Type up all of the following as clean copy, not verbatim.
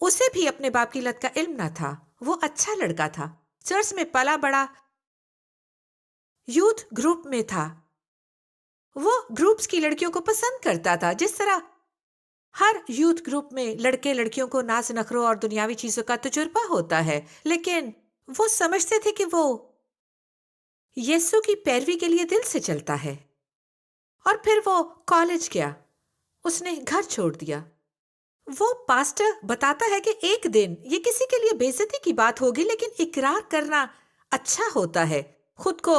اسے بھی اپنے باپ کی لت کا علم نہ تھا. وہ اچھا لڑکا تھا, چرچ میں پلا بڑا, یوتھ گروپ میں تھا. وہ گروپس کی لڑکیوں کو پسند کرتا تھا, جس طرح ہر یوتھ گروپ میں لڑکے لڑکیوں کو ناز نخروں اور دنیاوی چیزوں کا تجربہ ہوتا ہے. لیکن وہ سمجھتے تھے کہ وہ یسوع کی پیروی کے لیے دل سے چلتا ہے. اور پھر وہ کالج گیا, اس نے گھر چھوڑ دیا. وہ پاسٹر بتاتا ہے کہ ایک دن یہ کسی کے لیے بے عزتی کی بات ہوگی, لیکن اقرار کرنا اچھا ہوتا ہے. خود کو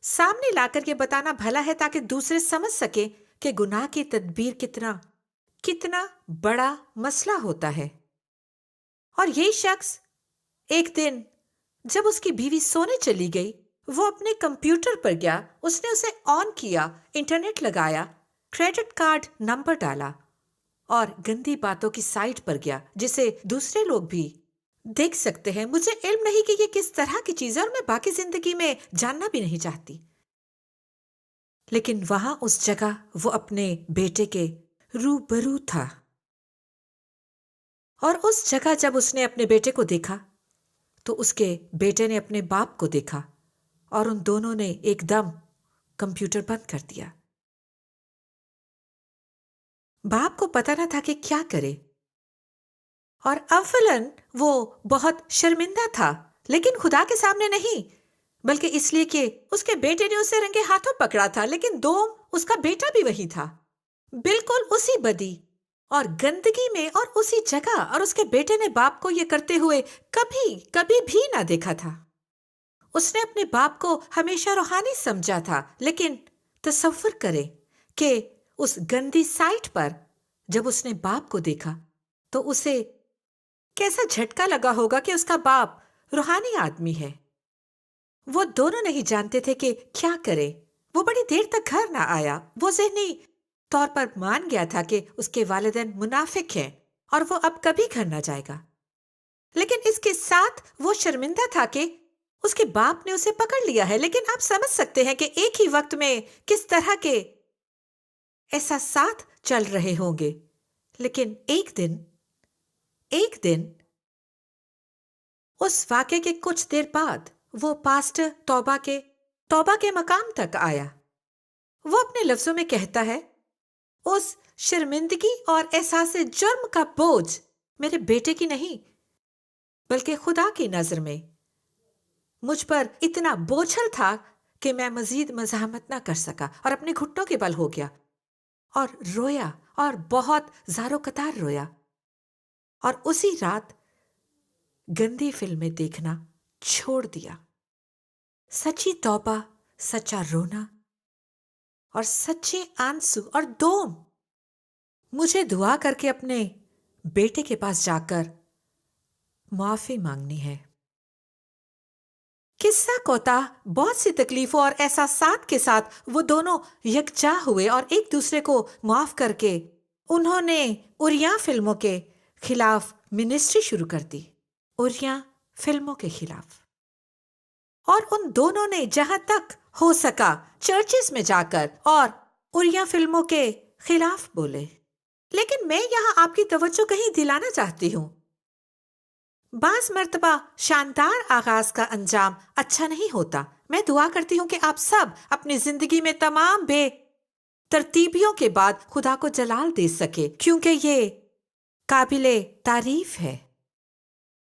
سامنے لا کر یہ بتانا بھلا ہے تاکہ دوسرے سمجھ سکیں کہ گناہ کی تدبیر کتنا بڑا مسئلہ ہوتا ہے. اور یہ شخص ایک دن جب اس کی بیوی سونے چلی گئی, وہ اپنے کمپیوٹر پر گیا, اس نے اسے آن کیا, انٹرنیٹ لگایا, کریڈٹ کارڈ نمبر ڈالا اور گندی باتوں کی سائٹ پر گیا جسے دوسرے لوگ بھی دیکھ سکتے ہیں. مجھے علم نہیں کہ یہ کس طرح کی چیز ہے اور میں باقی زندگی میں جاننا بھی نہیں چاہتی. لیکن وہاں اس جگہ وہ اپنے بیٹے کے روبرو تھا. اور اس جگہ جب اس نے اپنے بیٹے کو دیکھا تو اس کے بیٹے نے اپنے باپ کو دیکھا اور ان دونوں نے ایک دم کمپیوٹر بند کر دیا. باپ کو پتہ نہ تھا کہ کیا کرے, اور اولاً وہ بہت شرمندہ تھا, لیکن خدا کے سامنے نہیں, بلکہ اس لیے کہ اس کے بیٹے نے اسے رنگے ہاتھوں پکڑا تھا. لیکن دوم اس کا بیٹا بھی وہی تھا, بالکل اسی بدی اور گندگی میں اور اسی جگہ, اور اس کے بیٹے نے باپ کو یہ کرتے ہوئے کبھی بھی نہ دیکھا تھا. اس نے اپنے باپ کو ہمیشہ روحانی سمجھا تھا. لیکن تصور کرے کہ اس گندی سائٹ پر جب اس نے باپ کو دیکھا تو اسے کیسا جھٹکا لگا ہوگا کہ اس کا باپ روحانی آدمی ہے. وہ دونوں نہیں جانتے تھے کہ کیا کرے. وہ بڑی دیر تک گھر نہ آیا. وہ ذہنی طور پر مان گیا تھا کہ اس کے والدین منافق ہیں اور وہ اب کبھی گھر نہ جائے گا. لیکن اس کے ساتھ وہ شرمندہ تھا کہ اس کے باپ نے اسے پکڑ لیا ہے. لیکن آپ سمجھ سکتے ہیں کہ ایک ہی وقت میں کس طرح کے احساسات چل رہے ہوں گے. لیکن ایک دن اس واقعے کے کچھ دیر بعد وہ پاسٹر توبہ کے مقام تک آیا. وہ اپنے لفظوں میں کہتا ہے, اس شرمندگی اور احساس جرم کا بوجھ میرے بیٹے کی نہیں بلکہ خدا کی نظر میں مجھ پر اتنا بوجھل تھا کہ میں مزید مزاحمت نہ کر سکا اور اپنے گھٹنوں کے بل ہو گیا اور رویا اور بہت زارو قطار رویا. اور اسی رات گندی فلمیں دیکھنا چھوڑ دیا. سچی توبہ, سچا رونا اور سچے آنسو. اور دوم مجھے دعا کر کے اپنے بیٹے کے پاس جا کر معافی مانگنی ہے. قصہ کوتاہ بہت سی تکلیفوں اور احساسات کے ساتھ وہ دونوں یکجا ہوئے اور ایک دوسرے کو معاف کر کے انہوں نے اریاں فلموں کے خلاف منسٹری شروع کر دی. اریاں فلموں کے خلاف. اور ان دونوں نے جہاں تک ہو سکا چرچز میں جا کر اور اریاں فلموں کے خلاف بولے. لیکن میں یہاں آپ کی توجہ کہیں دلانا چاہتی ہوں. بعض مرتبہ شاندار آغاز کا انجام اچھا نہیں ہوتا. میں دعا کرتی ہوں کہ آپ سب اپنی زندگی میں تمام بے ترتیبیوں کے بعد خدا کو جلال دے سکے, کیونکہ یہ قابل تعریف ہے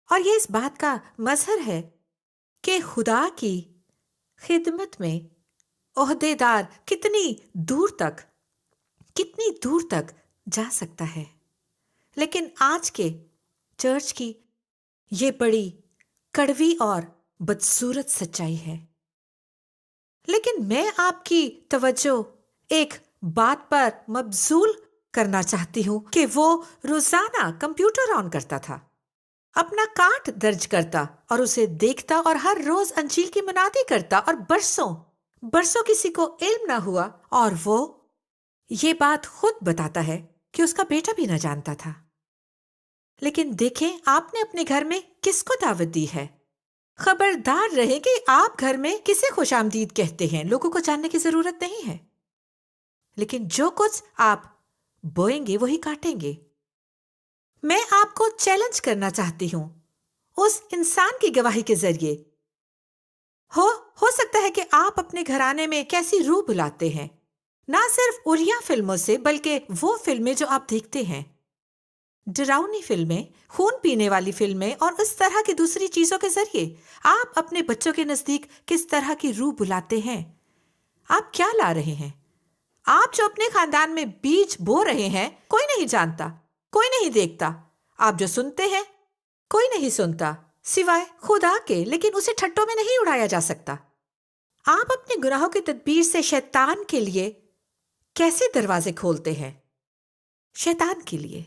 اور یہ اس بات کا مظہر ہے کہ خدا کی خدمت میں عہدے دار کتنی دور تک جا سکتا ہے. لیکن آج کے چرچ کی یہ بڑی کڑوی اور بدصورت سچائی ہے. لیکن میں آپ کی توجہ ایک بات پر مبذول کرنا چاہتی ہوں کہ وہ روزانہ کمپیوٹر آن کرتا تھا, اپنا کارڈ درج کرتا اور اسے دیکھتا اور ہر روز انجیل کی منادی کرتا, اور برسوں کسی کو علم نہ ہوا. اور وہ یہ بات خود بتاتا ہے کہ اس کا بیٹا بھی نہ جانتا تھا. لیکن دیکھیں آپ نے اپنے گھر میں کس کو دعوت دی ہے. خبردار رہیں کہ آپ گھر میں کسے خوش آمدید کہتے ہیں. لوگوں کو جاننے کی ضرورت نہیں ہے. لیکن جو کچھ آپ بوئیں گے وہی کاٹیں گے. میں آپ کو چیلنج کرنا چاہتی ہوں اس انسان کی گواہی کے ذریعے. ہو سکتا ہے کہ آپ اپنے گھرانے میں کیسی روح بلاتے ہیں، نہ صرف اڑیا فلموں سے بلکہ وہ فلمیں جو آپ دیکھتے ہیں، ڈراؤنی فلمیں، خون پینے والی فلمیں اور اس طرح کی دوسری چیزوں کے ذریعے آپ اپنے بچوں کے نزدیک کس طرح کی روح بلاتے ہیں. آپ کیا لا رہے ہیں؟ آپ جو اپنے خاندان میں بیج بو رہے ہیں کوئی نہیں جانتا، کوئی نہیں دیکھتا. آپ جو سنتے ہیں کوئی نہیں سنتا سوائے خدا کے، لیکن اسے ٹھٹوں میں نہیں اڑایا جا سکتا. آپ اپنے گناہوں کی تدبیر سے شیطان کے لیے کیسے دروازے کھولتے ہیں؟ شیطان کے لیے.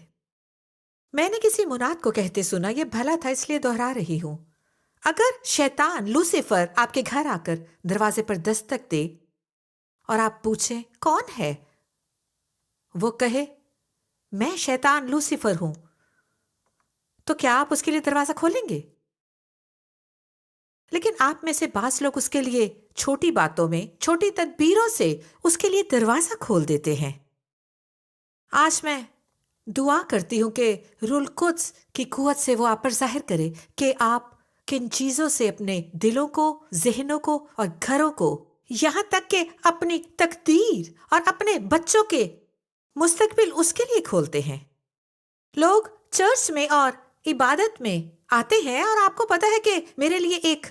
میں نے کسی مناد کو کہتے سنا، یہ بھلا تھا اس لیے دہرا رہی ہوں. اگر شیطان لوسیفر آپ کے گھر آ کر دروازے پر دستک دے اور آپ پوچھیں کون ہے، وہ کہے میں شیطان لوسیفر ہوں، تو کیا آپ اس کے لیے دروازہ کھولیں گے؟ لیکن آپ میں سے بعض لوگ اس کے لیے چھوٹی باتوں میں، چھوٹی تدبیروں سے اس کے لیے دروازہ کھول دیتے ہیں. آج میں دعا کرتی ہوں کہ روح القدس کی قوت سے وہ آپ پر ظاہر کرے کہ آپ کن چیزوں سے اپنے دلوں کو، ذہنوں کو اور گھروں کو، یہاں تک کہ اپنی تقدیر اور اپنے بچوں کے مستقبل اس کے لیے کھولتے ہیں. لوگ چرچ میں اور عبادت میں آتے ہیں اور آپ کو پتا ہے کہ میرے لیے ایک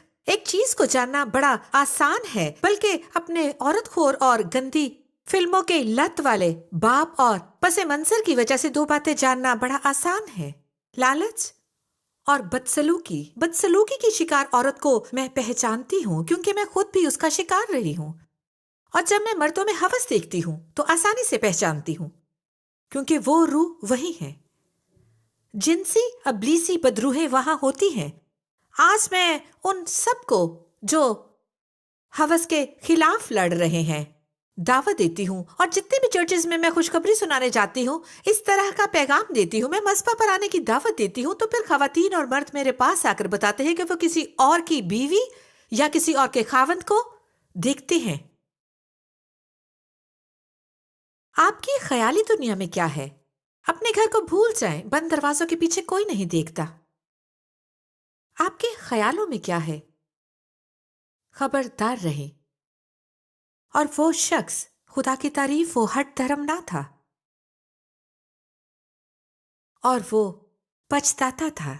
چیز کو جاننا بڑا آسان ہے، بلکہ اپنے عورت خور اور گندی فلموں کے لت والے باپ اور پس منظر کی وجہ سے دو باتیں جاننا بڑا آسان ہے: لالچ اور بدسلوکی کی شکار عورت کو میں پہچانتی ہوں کیونکہ میں خود بھی اس کا شکار رہی ہوں. اور جب میں مردوں میں ہوس دیکھتی ہوں تو آسانی سے پہچانتی ہوں کیونکہ وہ روح وہی ہے. جنسی ابلیسی بدروہیں وہاں ہوتی ہیں. آج میں ان سب کو جو ہوس کے خلاف لڑ رہے ہیں دعوت دیتی ہوں، اور جتنے بھی چرچز میں خوشخبری سنانے جاتی ہوں، اس طرح کا پیغام دیتی ہوں، میں مذبح پر آنے کی دعوت دیتی ہوں، تو پھر خواتین اور مرد میرے پاس آ کر بتاتے ہیں کہ وہ کسی اور کی بیوی یا کسی اور کے خاوند کو دیکھتے ہیں. آپ کی خیالی دنیا میں کیا ہے؟ اپنے گھر کو بھول جائیں، بند دروازوں کے پیچھے کوئی نہیں دیکھتا. آپ کے خیالوں میں کیا ہے؟ خبردار رہیں. اور وہ شخص، خدا کی تعریف، وہ ہٹ دھرم نہ تھا اور وہ پچھتاتا تھا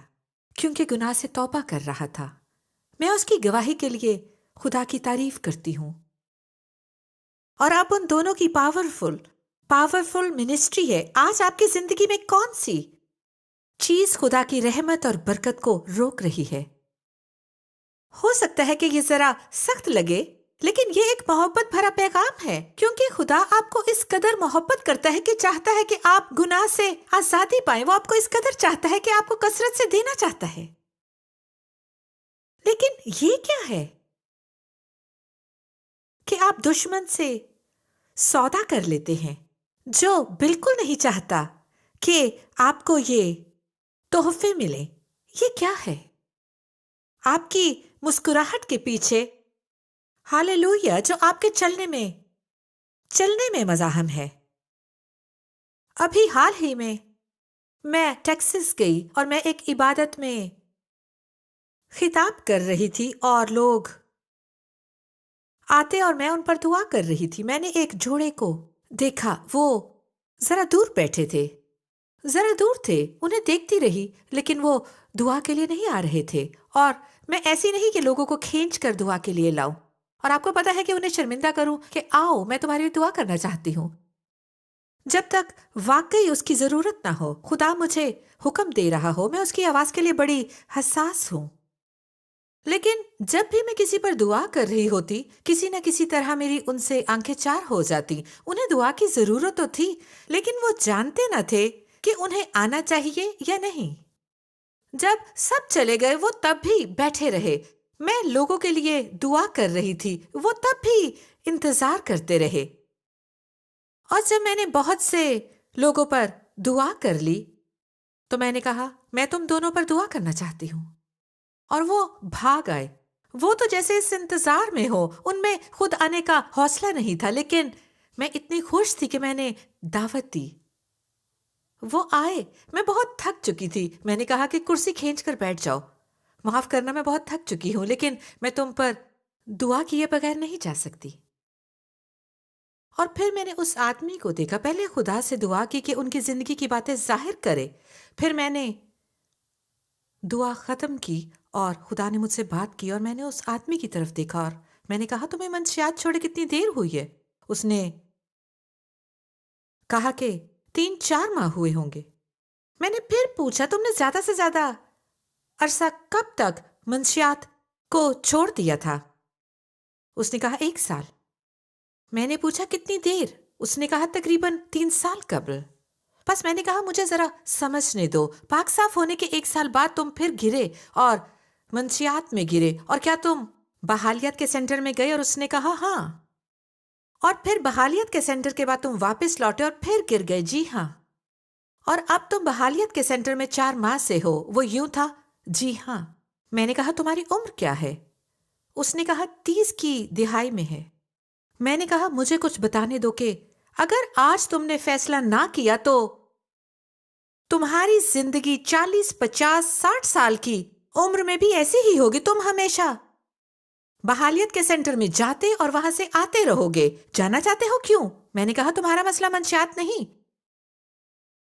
کیونکہ گناہ سے توبہ کر رہا تھا. میں اس کی گواہی کے لیے خدا کی تعریف کرتی ہوں. اور آپ ان دونوں کی پاورفل منسٹری ہے. آج آپ کی زندگی میں کون سی چیز خدا کی رحمت اور برکت کو روک رہی ہے؟ ہو سکتا ہے کہ یہ ذرا سخت لگے، لیکن یہ ایک محبت بھرا پیغام ہے، کیونکہ خدا آپ کو اس قدر محبت کرتا ہے کہ چاہتا ہے کہ آپ گناہ سے آزادی پائیں. وہ آپ کو اس قدر چاہتا ہے کہ آپ کو کثرت سے دینا چاہتا ہے. لیکن یہ کیا ہے کہ آپ دشمن سے سودا کر لیتے ہیں جو بالکل نہیں چاہتا کہ آپ کو یہ تحفے ملیں. یہ کیا ہے؟ آپ کی مسکراہٹ کے پیچھے ہاللویا جو آپ کے چلنے میں مزاحم ہے. ابھی حال ہی میں ٹیکسس گئی اور میں ایک عبادت میں خطاب کر رہی تھی اور لوگ آتے اور میں ان پر دعا کر رہی تھی. میں نے ایک جوڑے کو دیکھا، وہ ذرا دور بیٹھے تھے، ذرا دور تھے، انہیں دیکھتی رہی، لیکن وہ دعا کے لیے نہیں آ رہے تھے. اور میں ایسی نہیں کہ لوگوں کو کھینچ کر دعا کے لیے لاؤں اور آپ کو پتا ہے کہ انہیں شرمندہ کروں کہ آؤ میں تمہاری لیے دعا کرنا چاہتی ہوں. جب تک واقعی اس کی ضرورت نہ ہو، خدا مجھے حکم دے رہا ہو، میں اس کی آواز کے لیے بڑی حساس ہوں. لیکن جب بھی میں کسی پر دعا کر رہی ہوتی، کسی نہ کسی طرح میری ان سے آنکھیں چار ہو جاتی. انہیں دعا کی ضرورت تو تھی، لیکن وہ جانتے نہ تھے کہ انہیں آنا چاہیے یا نہیں. جب سب چلے گئے وہ تب بھی بیٹھے رہے. میں لوگوں کے لیے دعا کر رہی تھی، وہ تب بھی انتظار کرتے رہے. اور جب میں نے بہت سے لوگوں پر دعا کر لی تو میں نے کہا میں تم دونوں پر دعا کرنا چاہتی ہوں. اور وہ بھاگ آئے. وہ تو جیسے اس انتظار میں ہو، ان میں خود آنے کا حوصلہ نہیں تھا، لیکن میں اتنی خوش تھی کہ میں نے دعوت دی. وہ آئے. میں بہت تھک چکی تھی. میں نے کہا کہ کرسی کھینچ کر بیٹھ جاؤ. معاف کرنا، میں بہت تھک چکی ہوں، لیکن میں تم پر دعا کیے بغیر نہیں جا سکتی. اور پھر میں نے اس آدمی کو دیکھا. پہلے خدا سے دعا کی کہ ان کی زندگی کی باتیں ظاہر کرے. پھر میں نے دعا ختم کی اور خدا نے مجھ سے بات کی، اور میں نے اس آدمی کی طرف دیکھا اور میں نے کہا تمہیں منشیات چھوڑے کتنی دیر ہوئی ہے؟ اس نے کہا کہ 3-4 ماہ ہوئے ہوں گے. میں نے پھر پوچھا تم نے زیادہ سے زیادہ عرصہ کب تک منشیات کو چھوڑ دیا تھا؟ اس نے کہا 1 سال. میں نے پوچھا کتنی دیر؟ اس نے کہا تقریباً 3 سال قبل. بس میں نے کہا مجھے ذرا سمجھنے دو، پاک صاف ہونے کے 1 سال بعد تم پھر گرے اور منشیات میں گرے، اور کیا تم بحالیت کے سینٹر میں گئے؟ اور اس نے کہا ہاں. اور پھر بحالیت کے سینٹر کے بعد تم واپس لوٹے اور پھر گر گئے؟ جی ہاں. اور اب تم بحالیت کے سینٹر میں 4 ماہ سے ہو؟ وہ یوں تھا. جی ہاں. میں نے کہا تمہاری عمر کیا ہے؟ اس نے کہا 30 کی دہائی میں ہے. میں نے کہا مجھے کچھ بتانے دو کہ اگر آج تم نے فیصلہ نہ کیا تو تمہاری زندگی 40 50 60 سال کی عمر میں بھی ایسی ہی ہوگی. تم ہمیشہ بحالیت کے سینٹر میں جاتے اور وہاں سے آتے رہو گے. جانا چاہتے ہو کیوں؟ میں نے کہا تمہارا مسئلہ منشیات نہیں،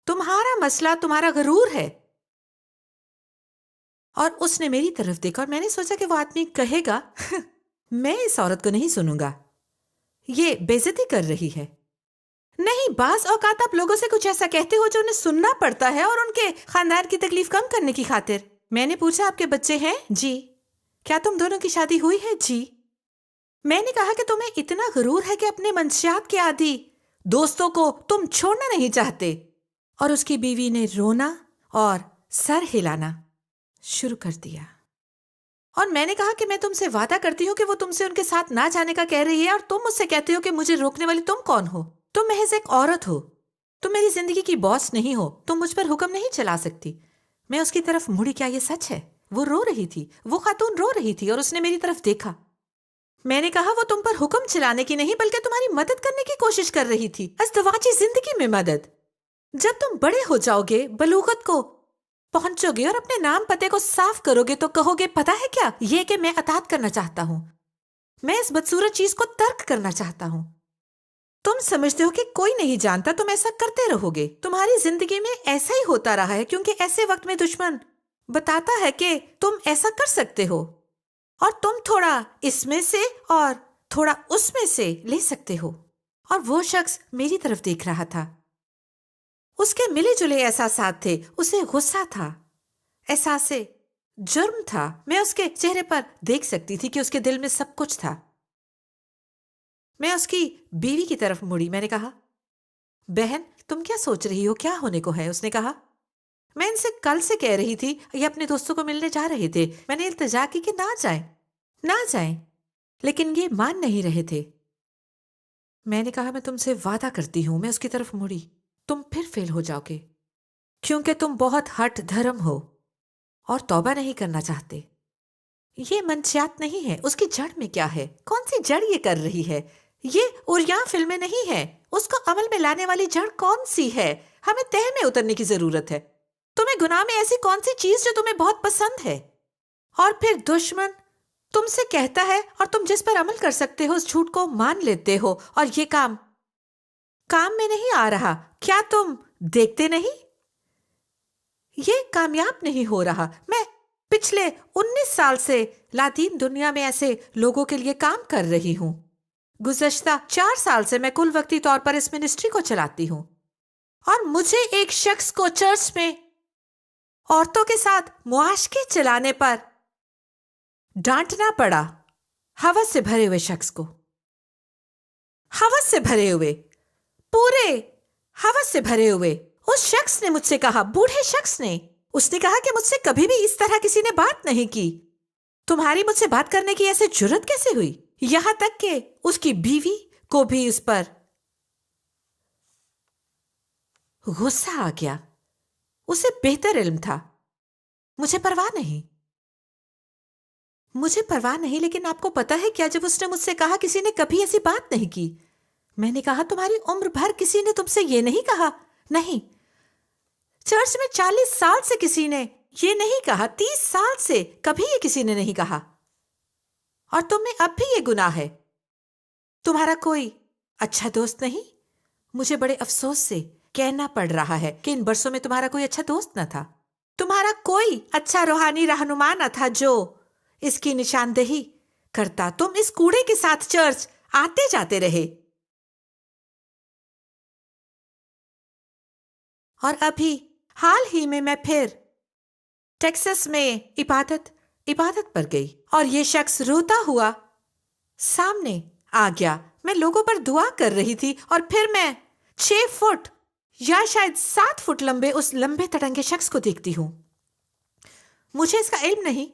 تمہارا مسئلہ تمہارا غرور ہے. اور اس نے میری طرف دیکھا اور میں نے سوچا کہ وہ آدمی کہے گا میں اس عورت کو نہیں سنوں گا، یہ بے عزتی کر رہی ہے. نہیں، بعض اوقات آپ لوگوں سے کچھ ایسا کہتے ہو جو انہیں سننا پڑتا ہے اور ان کے خاندان کی تکلیف کم کرنے کی خاطر. میں نے پوچھا آپ کے بچے ہیں؟ جی. کیا تم دونوں کی شادی ہوئی ہے؟ جی. میں نے کہا کہ تمہیں اتنا غرور ہے کہ اپنے منشیات کے عادی دوستوں کو تم چھوڑنا نہیں چاہتے. اور اس کی بیوی نے رونا اور سر ہلانا شروع کر دیا. اور میں نے کہا کہ میں تم سے وعدہ کرتی ہوں کہ وہ تم سے ان کے ساتھ نہ جانے کا کہہ رہی ہے، اور تم مجھ سے کہتے ہو کہ مجھے روکنے والی تم کون ہو؟ تم محض ایک عورت ہو، تم میری زندگی کی باس نہیں ہو، تم مجھ پر حکم نہیں چلا سکتی. میں اس کی طرف مڑی. کیا یہ سچ ہے؟ وہ رو رہی تھی، وہ خاتون رو رہی تھی اور اس نے میری طرف دیکھا. میں نے کہا وہ تم پر حکم چلانے کی نہیں بلکہ تمہاری مدد کرنے کی کوشش کر رہی تھی. ازدواجی زندگی میں مدد. جب تم بڑے ہو جاؤ گے، بلوغت کو پہنچو گے اور اپنے نام پتے کو صاف کرو گے تو کہو گے پتہ ہے کیا، یہ کہ میں اطاعت کرنا چاہتا ہوں، میں اس بدصورت چیز کو ترک کرنا چاہتا ہوں. تم سمجھتے ہو کہ کوئی نہیں جانتا، تم ایسا کرتے رہو گے. تمہاری زندگی میں ایسا ہی ہوتا رہا ہے کیونکہ ایسے وقت میں دشمن بتاتا ہے کہ تم ایسا کر سکتے ہو اور تم تھوڑا اس میں سے اور تھوڑا اس میں سے لے سکتے ہو. اور وہ شخص میری طرف دیکھ رہا تھا. اس کے ملے جلے احساسات تھے. اسے غصہ تھا، احساس جرم تھا. میں اس کے چہرے پر دیکھ سکتی تھی کہ اس کے دل میں سب کچھ تھا. میں اس کی بیوی کی طرف مڑی. میں نے کہا بہن تم کیا سوچ رہی ہو، کیا ہونے کو ہے؟ اس نے کہا میں ان سے کل سے کہہ رہی تھی، یہ اپنے دوستوں کو ملنے جا رہے تھے. میں نے التجا کی کہ نہ جائیں لیکن یہ مان نہیں رہے تھے. میں نے کہا میں تم سے وعدہ کرتی ہوں. میں اس کی طرف مڑی. تم پھر فیل ہو جاؤ گے کیونکہ تم بہت ہٹ دھرم ہو اور توبہ نہیں کرنا چاہتے. یہ منشیات نہیں ہے. اس کی جڑ میں کیا ہے؟ کون سی جڑ یہ کر رہی ہے؟ یہ اریاں فلمیں نہیں ہے. اس کو عمل میں لانے والی جڑ کون سی ہے؟ ہمیں تہ میں اترنے کی ضرورت ہے. تمہیں گناہ میں ایسی کون سی چیز جو تمہیں بہت پسند ہے؟ اور پھر دشمن تم سے کہتا ہے اور تم جس پر عمل کر سکتے ہو اس جھوٹ کو مان لیتے ہو، اور یہ کام میں نہیں آ رہا. کیا تم دیکھتے نہیں؟ یہ کامیاب نہیں ہو رہا. میں پچھلے 19 سال سے لاطین دنیا میں ایسے لوگوں کے لیے کام کر رہی ہوں. گزشتہ 4 سال سے میں کل وقتی طور پر اس منسٹری کو چلاتی ہوں، اور مجھے ایک شخص کو چرچ میں عورتوں کے ساتھ معاشقے چلانے پر ڈانٹنا پڑا. ہوس سے بھرے ہوئے شخص کو، ہوس سے بھرے ہوئے، پورے ہوس سے بھرے ہوئے اس شخص نے مجھ سے کہا، بوڑھے شخص نے، اس نے کہا کہ مجھ سے کبھی بھی اس طرح کسی نے بات نہیں کی. تمہاری مجھ سے بات کرنے کی ایسے جرت کیسے ہوئی؟ یہاں تک کہ اس کی بیوی کو بھی اس پر غصہ آ گیا. اسے بہتر علم تھا. مجھے پرواہ نہیں، لیکن آپ کو پتا ہے کیا، جب اس نے مجھ سے کہا کسی نے کبھی ایسی بات نہیں کی، میں نے کہا تمہاری عمر بھر کسی نے تم سے یہ نہیں کہا؟ نہیں. چرچ میں 40 سال سے کسی نے یہ نہیں کہا، 30 سال سے کبھی یہ کسی نے نہیں کہا، اور تم میں اب بھی یہ گناہ ہے۔ تمہارا کوئی اچھا دوست نہیں؟ مجھے بڑے افسوس سے کہنا پڑ رہا ہے کہ ان برسوں میں تمہارا کوئی اچھا دوست نہ تھا، تمہارا کوئی اچھا روحانی رہنما نہ تھا جو اس کی نشاندہی کرتا۔ تم اس کوڑے کے ساتھ چرچ آتے جاتے رہے، اور ابھی حال ہی میں پھر ٹیکسس میں عبادت پر گئی، اور یہ شخص روتا ہوا سامنے آ گیا۔ میں لوگوں پر دعا کر رہی تھی، اور پھر میں 6 فٹ یا شاید 7 فٹ لمبے اس لمبے تڑنگے شخص کو دیکھتی ہوں۔ مجھے اس کا علم نہیں،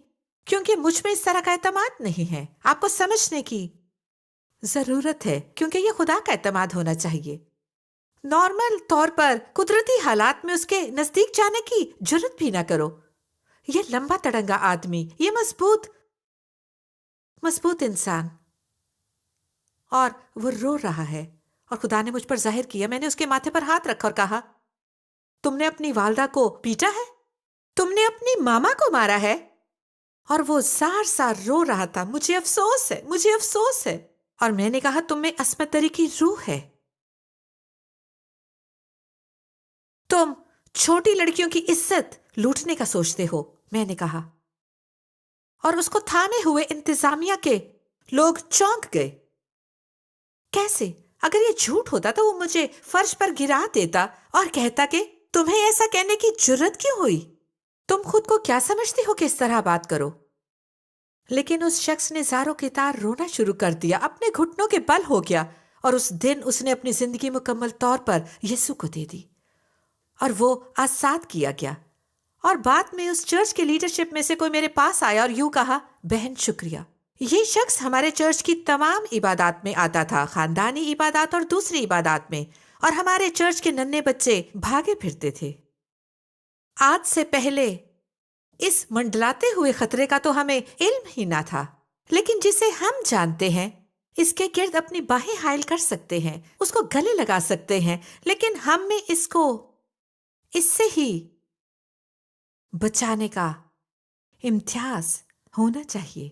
کیونکہ مجھ میں اس طرح کا اعتماد نہیں ہے۔ آپ کو سمجھنے کی ضرورت ہے، کیونکہ یہ خدا کا اعتماد ہونا چاہیے۔ نارمل طور پر قدرتی حالات میں اس کے نزدیک جانے کی جرت بھی نہ کرو۔ یہ لمبا تڑنگا آدمی، یہ مضبوط انسان، اور وہ رو رہا ہے، اور خدا نے مجھ پر ظاہر کیا۔ میں نے اس کے ماتھے پر ہاتھ رکھا اور کہا، تم نے اپنی والدہ کو پیٹا ہے؟ تم نے اپنی ماما کو مارا ہے؟ اور وہ زار زار رو رہا تھا، مجھے افسوس ہے۔ اور میں نے کہا، تم میں عصمت دری کی روح ہے، تم چھوٹی لڑکیوں کی عزت لوٹنے کا سوچتے ہو، میں نے کہا۔ اور اس کو تھامے ہوئے انتظامیہ کے لوگ چونک گئے۔ کیسے؟ اگر یہ جھوٹ ہوتا تو وہ مجھے فرش پر گرا دیتا اور کہتا کہ تمہیں ایسا کہنے کی جرت کیوں ہوئی؟ تم خود کو کیا سمجھتی ہو کہ اس طرح بات کرو؟ لیکن اس شخص نے زاروں کے تار رونا شروع کر دیا، اپنے گھٹنوں کے بل ہو گیا، اور اس دن اس نے اپنی زندگی مکمل طور پر یسوع کو دے دی، اور وہ آزاد کیا گیا۔ اور بعد میں اس چرچ کے لیڈرشپ میں سے کوئی میرے پاس آیا اور یوں کہا، بہن شکریہ، یہ شخص ہمارے چرچ کی تمام عبادات میں آتا تھا، خاندانی عبادات اور دوسری عبادات میں، اور ہمارے چرچ کے ننھے بچے بھاگے پھرتے تھے۔ آج سے پہلے اس منڈلاتے ہوئے خطرے کا تو ہمیں علم ہی نہ تھا، لیکن جسے ہم جانتے ہیں اس کے گرد اپنی باہیں حائل کر سکتے ہیں، اس کو گلے لگا سکتے ہیں، لیکن ہم میں اس سے ہی بچانے کا امتیاز ہونا چاہیے۔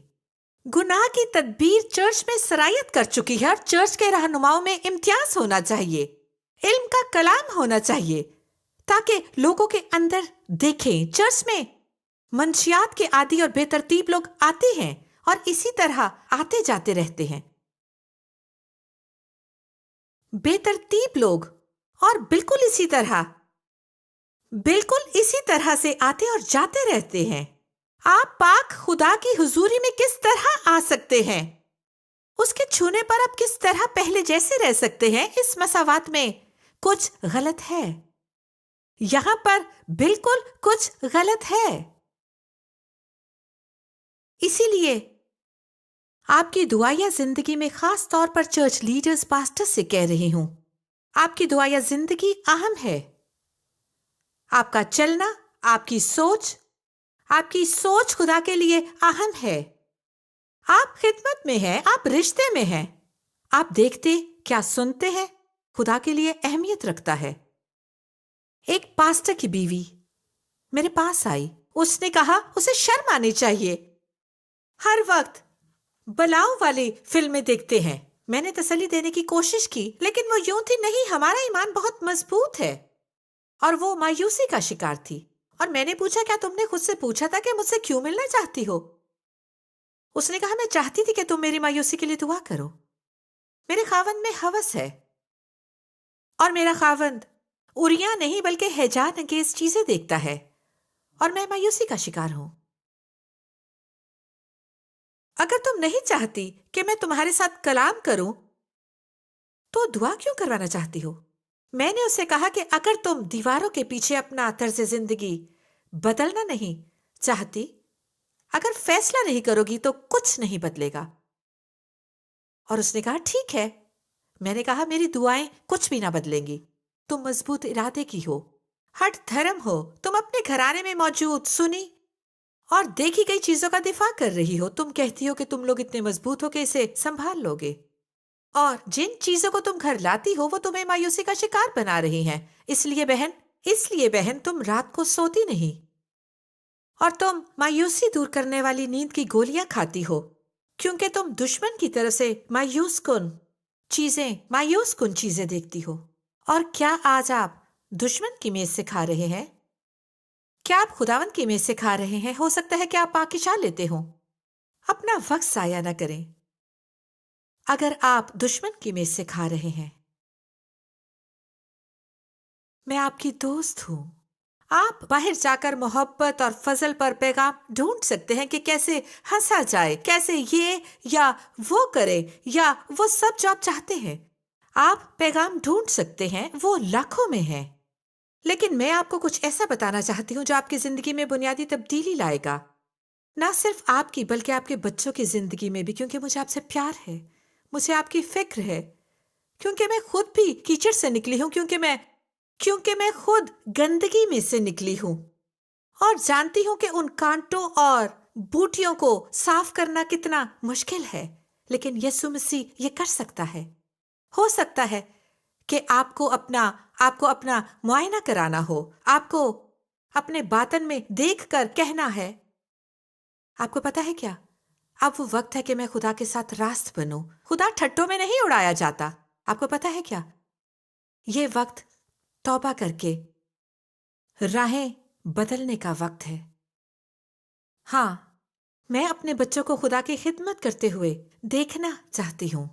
گناہ کی تدبیر چرچ میں سرایت کر چکی ہے، اور چرچ کے رہنماؤں میں امتیاز ہونا چاہیے، علم کا کلام ہونا چاہیے، تاکہ لوگوں کے اندر دیکھیں۔ چرچ میں منشیات کے عادی اور بے ترتیب لوگ آتے ہیں اور اسی طرح آتے جاتے رہتے ہیں، بے ترتیب لوگ، اور بالکل اسی طرح سے آتے اور جاتے رہتے ہیں۔ آپ پاک خدا کی حضوری میں کس طرح آ سکتے ہیں؟ اس کے چھونے پر آپ کس طرح پہلے جیسے رہ سکتے ہیں؟ اس مساوات میں کچھ غلط ہے، یہاں پر بالکل کچھ غلط ہے۔ اسی لیے آپ کی دعائیہ زندگی میں، خاص طور پر چرچ لیڈرز، پاسٹر سے کہہ رہی ہوں، آپ کی دعائیہ زندگی اہم ہے۔ آپ کا چلنا، آپ کی سوچ خدا کے لیے اہم ہے۔ آپ خدمت میں ہیں، آپ رشتے میں ہیں، آپ دیکھتے کیا سنتے ہیں خدا کے لیے اہمیت رکھتا ہے۔ ایک پاسٹر کی بیوی میرے پاس آئی، اس نے کہا اسے شرم آنی چاہیے، ہر وقت بلاؤ والی فلمیں دیکھتے ہیں۔ میں نے تسلی دینے کی کوشش کی، لیکن وہ یوں تھی، نہیں، ہمارا ایمان بہت مضبوط ہے، اور وہ مایوسی کا شکار تھی۔ اور میں نے پوچھا، کیا تم نے خود سے پوچھا تھا کہ مجھ سے کیوں ملنا چاہتی ہو؟ اس نے کہا، میں چاہتی تھی کہ تم میری مایوسی کے لیے دعا کرو۔ میرے خاوند میں ہوس ہے، اور میرا خاوند اریاں نہیں بلکہ ہیجان انگیز چیزیں دیکھتا ہے، اور میں مایوسی کا شکار ہوں۔ اگر تم نہیں چاہتی کہ میں تمہارے ساتھ کلام کروں تو دعا کیوں کروانا چاہتی ہو؟ میں نے اسے کہا کہ اگر تم دیواروں کے پیچھے اپنا طرز زندگی بدلنا نہیں چاہتی، اگر فیصلہ نہیں کرو گی تو کچھ نہیں بدلے گا۔ اور اس نے کہا، ٹھیک ہے۔ میں نے کہا، میری دعائیں کچھ بھی نہ بدلیں گی، تم مضبوط ارادے کی ہو، ہٹ دھرم ہو، تم اپنے گھرانے میں موجود سنی اور دیکھی گئی چیزوں کا دفاع کر رہی ہو، تم کہتی ہو کہ تم لوگ اتنے مضبوط ہو کہ اسے سنبھال لو گے، اور جن چیزوں کو تم گھر لاتی ہو وہ تمہیں مایوسی کا شکار بنا رہی ہیں۔ اس لیے بہن، اس لیے بہن تم رات کو سوتی نہیں اور تم مایوسی دور کرنے والی نیند کی گولیاں کھاتی ہو، کیونکہ تم دشمن کی طرف سے مایوس کن چیزیں دیکھتی ہو۔ اور کیا آج آپ دشمن کی میز سے کھا رہے ہیں؟ کیا آپ خداوند کی میز سے کھا رہے ہیں؟ ہو سکتا ہے کہ آپ پاکیزہ لیتے ہوں۔ اپنا وقت ضائع نہ کریں اگر آپ دشمن کی میز سے کھا رہے ہیں۔ میں آپ کی دوست ہوں۔ آپ باہر جا کر محبت اور فضل پر پیغام ڈھونڈ سکتے ہیں کہ کیسے ہنسا جائے، کیسے یہ یا وہ کرے یا وہ سب جو آپ چاہتے ہیں۔ آپ پیغام ڈھونڈ سکتے ہیں، وہ لاکھوں میں ہے۔ لیکن میں آپ کو کچھ ایسا بتانا چاہتی ہوں جو آپ کی زندگی میں بنیادی تبدیلی لائے گا، نہ صرف آپ کی بلکہ آپ کے بچوں کی زندگی میں بھی، کیونکہ مجھے آپ سے پیار ہے، مجھے آپ کی فکر ہے، کیونکہ میں خود بھی کیچڑ سے نکلی ہوں، کیونکہ میں خود گندگی میں سے نکلی ہوں اور جانتی ہوں کہ ان کانٹوں اور بوٹیوں کو صاف کرنا کتنا مشکل ہے، لیکن یسوع مسیح یہ کر سکتا ہے۔ ہو سکتا ہے کہ آپ کو اپنا معائنہ کرانا ہو، آپ کو اپنے باطن میں دیکھ کر کہنا ہے۔ آپ کو پتا ہے کیا؟ اب وہ وقت ہے کہ میں خدا کے ساتھ راست بنوں۔ خدا ٹھٹوں میں نہیں اڑایا جاتا۔ آپ کو پتا ہے کیا؟ یہ وقت توبہ کر کے راہیں بدلنے کا وقت ہے۔ ہاں، میں اپنے بچوں کو خدا کی خدمت کرتے ہوئے دیکھنا چاہتی ہوں،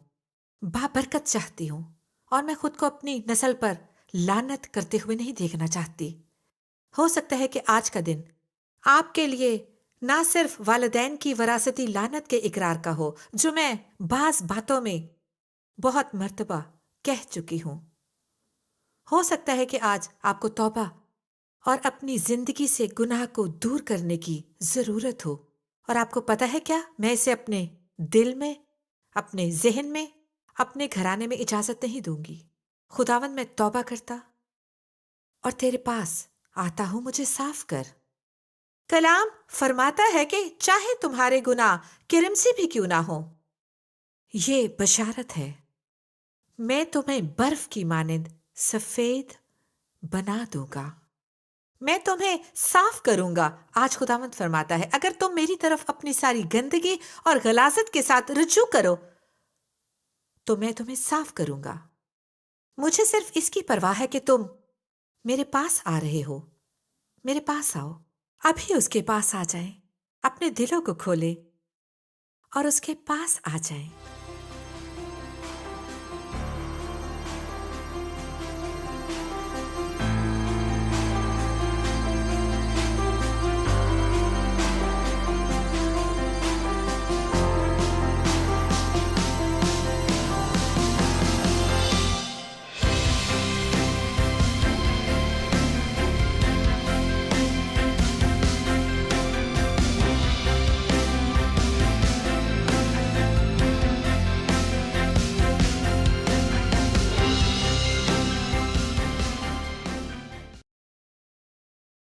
بابرکت چاہتی ہوں، اور میں خود کو اپنی نسل پر لعنت کرتے ہوئے نہیں دیکھنا چاہتی۔ ہو سکتا ہے کہ آج کا دن آپ کے لیے نہ صرف والدین کی وراثتی لعنت کے اقرار کا ہو، جو میں بعض باتوں میں بہت مرتبہ کہہ چکی ہوں۔ ہو سکتا ہے کہ آج آپ کو توبہ اور اپنی زندگی سے گناہ کو دور کرنے کی ضرورت ہو، اور آپ کو پتا ہے کیا؟ میں اسے اپنے دل میں، اپنے ذہن میں، اپنے گھرانے میں اجازت نہیں دوں گی۔ خداوند، میں توبہ کرتا اور تیرے پاس آتا ہوں، مجھے صاف کر۔ کلام فرماتا ہے کہ چاہے تمہارے گناہ کرمسی بھی کیوں نہ ہو، یہ بشارت ہے، میں تمہیں برف کی مانند سفید بنا دوں گا، میں تمہیں صاف کروں گا۔ آج خداوند فرماتا ہے اگر تم میری طرف اپنی ساری گندگی اور غلاظت کے ساتھ رجوع کرو تو میں تمہیں صاف کروں گا۔ مجھے صرف اس کی پرواہ ہے کہ تم میرے پاس آ رہے ہو۔ میرے پاس آؤ، ابھی اس کے پاس آ جائیں، اپنے دلوں کو کھولے اور اس کے پاس آ جائیں۔